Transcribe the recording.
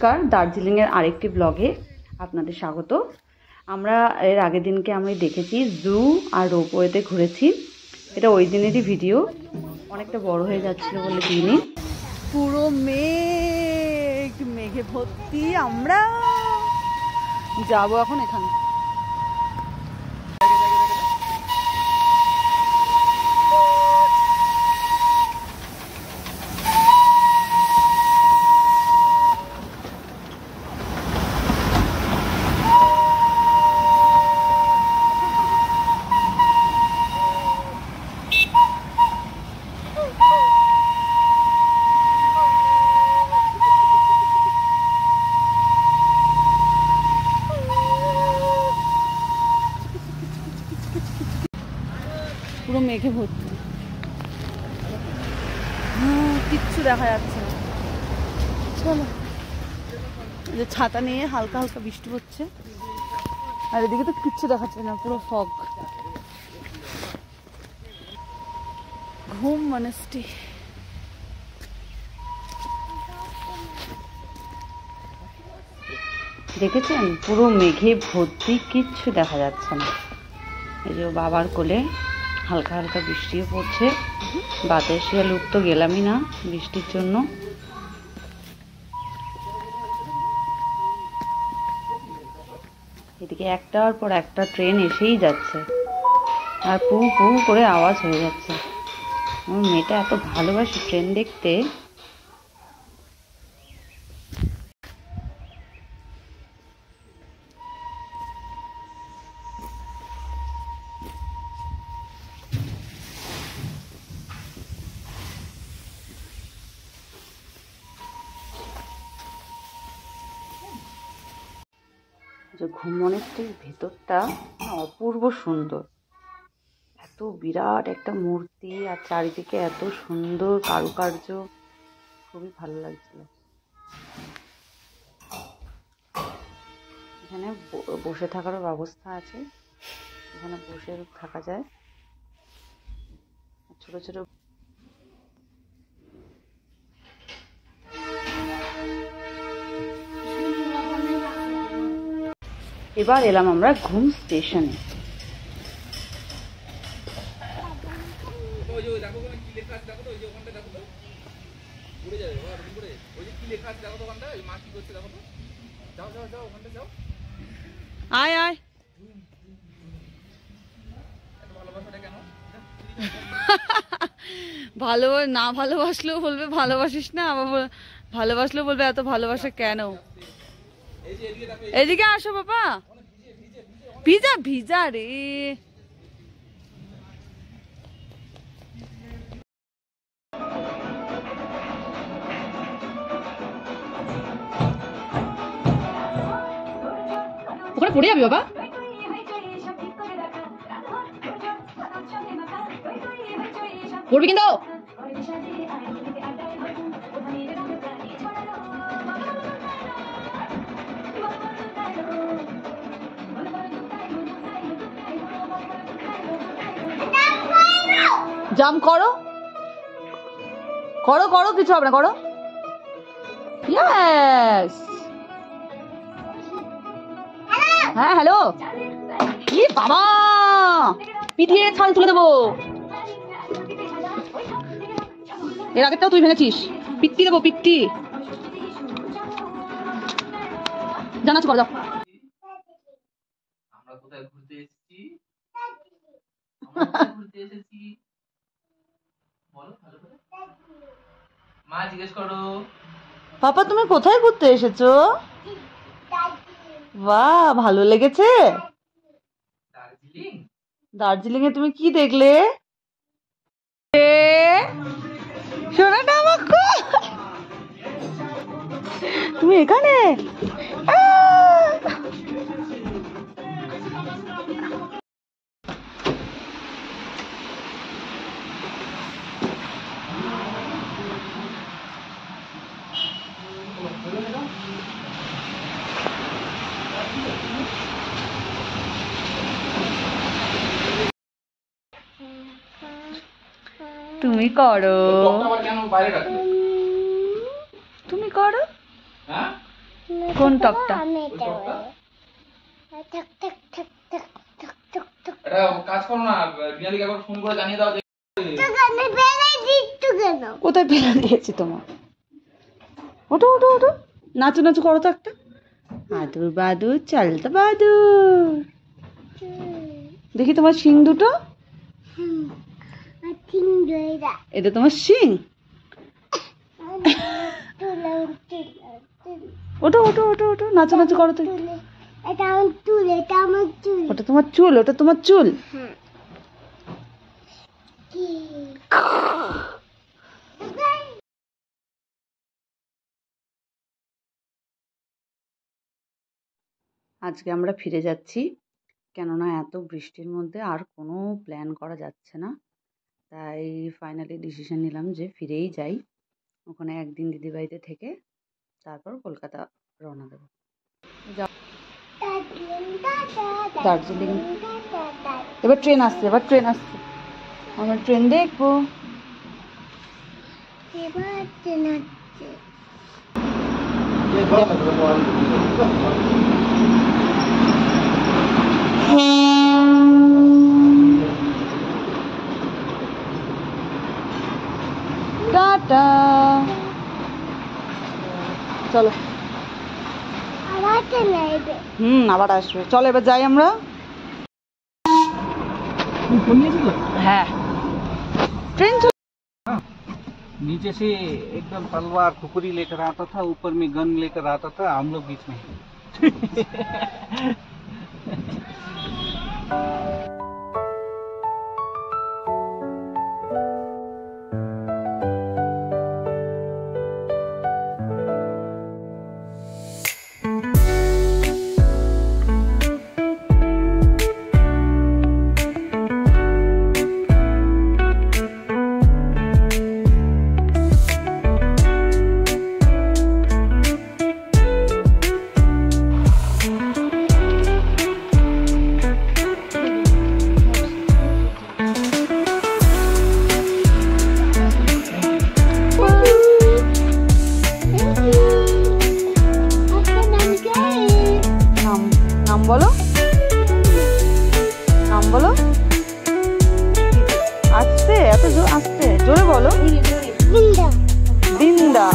নমস্কার, দার্জিলিংয়ের আরেকটি ব্লগে আপনাদের স্বাগত। আমরা এর আগের দিনকে আমি দেখেছি জু আর রোপওয়েতে ঘুরেছি। এটা ওই দিনেরই ভিডিও, অনেকটা বড় হয়ে যাচ্ছিল বলে দিনই। পুরো মেঘে ভর্তি। আমরা যাবো এখন এখানে। পুরো মেঘে ভর্তি, কিচ্ছু দেখা যাচ্ছে না। চলো, যে ছাতা নিয়ে হালকা হালকা বৃষ্টি পড়ছে, আর এদিকে তো কিচ্ছু দেখাচ্ছে না, পুরো ফগ। ঘুম মনস্টি। দেখেছেন পুরো মেঘে ভর্তি, কিচ্ছু দেখা যাচ্ছে না। এই যে বাবার কোলে হালকা হালকা বৃষ্টিও পড়ছে। বাতাস শিয়ালুক তো গেলামই না বৃষ্টির জন্য। এদিকে একটার পর একটা ট্রেন এসেই যাচ্ছে, আর পু পু করে আওয়াজ হয়ে যাচ্ছে। আমার মেয়েটা এত ভালোবাসে ট্রেন দেখতে। যে ঘুমনেরটির ভেতরটা অপূর্ব সুন্দর, এত বিরাট একটা মূর্তি, আর চারিদিকে এত সুন্দর কারুকার্য, খুবই ভালো লাগছিল। এখানে বসে থাকারও ব্যবস্থা আছে, এখানে বসে থাকা যায়। ছোট ছোট এবার এলাম আমরা ঘুম স্টেশনে। আয় আয়, ভালো না ভালোবাসলেও বলবে ভালোবাসিস না, আবার ভালোবাসলেও বলবে এত ভালোবাসা কেন। এদিকে আসো বাবা। ভিজা ভিজা রে। ওখানে পড়ে যাবি বাবা। পড়বি কিন্তু। জাম্প করো করো করো, কিছু হবে না, করো। ইয়েস, হ্যাঁ হ্যালো। কি বাবা, পিটিয়ে ছাল তুলে দেবো। এর আগেরটাও তুই ভেঙেছিস। পিত্তি দেবো, পিত্তি। জানাচ্ছি করে যাও। আমরা কোথায় ঘুরতে এসেছি? বলো ভালো করে। মা জিজ্ঞেস করো। পাপা তুমি কোথায় ঘুরতে এসেছো? বাহ, ভালো লেগেছে? দার্জিলিং। দার্জিলিং এ তুমি কি দেখলে? সোনাটা আমার, তুমি এখানে? তুমি করো, তুমি করো। হ্যাঁ কোন টকটা? কাজ করো না, বিয়ালিকে একবার ফোন করে জানিয়ে দাও যে কোথায় ফেলে দিয়েছি তোমার? ওঠো ওঠো ওঠো, নাচু নাচু করো তো একটা। বাদুর বাদুর চলতো বাদুর। দেখি তোমার শিং দুটো। এটা তোমার শিং। ওঠো ওঠো ওঠো ওঠো, নাচু নাচু করো তো। ওটা তোমার চুল, ওটা তোমার চুল। আজকে আমরা ফিরে যাচ্ছি, কেননা এত বৃষ্টির মধ্যে আর কোনো প্ল্যান করা যাচ্ছে না। তাই ফাইনালি ডিসিশন নিলাম যে ফিরেই যাই, ওখানে একদিন দিদিবাড়িতে থেকে তারপর কলকাতা রওনা দেবো। দার্জিলিং। এবার ট্রেন আসছে, এবার ট্রেন আসছে, আমরা ট্রেন দেখবো। টাটা, চলো। আবার আসবে, চলো এবার যাই আমরা। হ্যাঁ, ट्रेन नीचे से एकदम तलवार खुकुरी लेकर आता था, ऊपर में गन लेकर आता था, हम लोग बीच में। বলো, নাম বলো। আস্তে, এত আস্তে, জোরে বলো। বিন্দা।